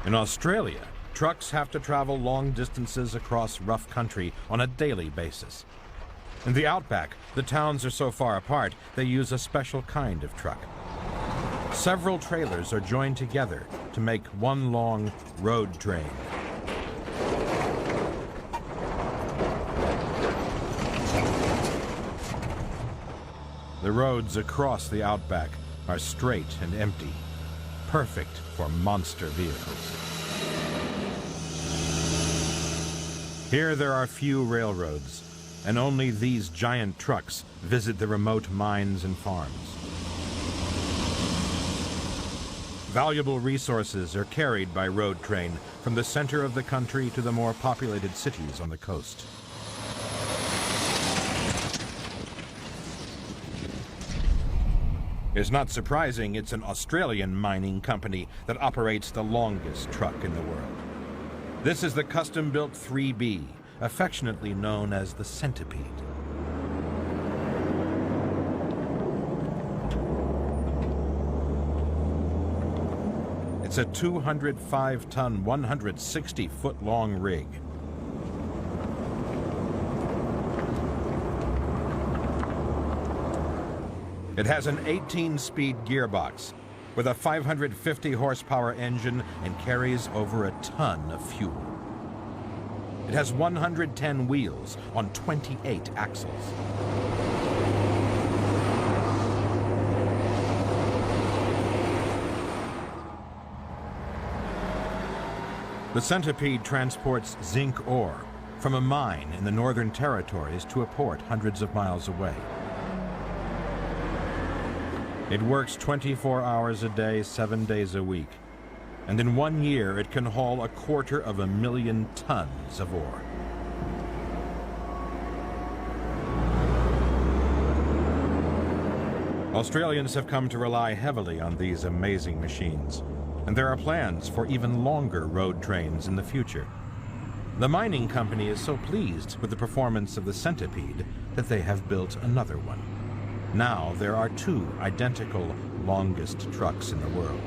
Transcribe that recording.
In Australia, trucks have to travel long distances across rough country on a daily basis. In the outback, the towns are so far apart, they use a special kind of truck. Several trailers are joined together to make one long road train. The roads across the outback are straight and empty, perfect for monster vehicles. Here there are few railroads, and only these giant trucks visit the remote mines and farms. Valuable resources are carried by road train from the center of the country to the more populated cities on the coast. It's not surprising it's an Australian mining company that operates the longest truck in the world. This is the custom-built 3B, affectionately known as the Centipede. It's a 205-ton, 160-foot-long rig. It has an 18-speed gearbox with a 550-horsepower engine and carries over a ton of fuel. It has 110 wheels on 28 axles. The Centipede transports zinc ore from a mine in the Northern Territories to a port hundreds of miles away. It works 24 hours a day, 7 days a week. And in 1 year, it can haul 250,000 tons of ore. Australians have come to rely heavily on these amazing machines, and there are plans for even longer road trains in the future. The mining company is so pleased with the performance of the Centipede that they have built another one. Now there are 2 identical longest trucks in the world.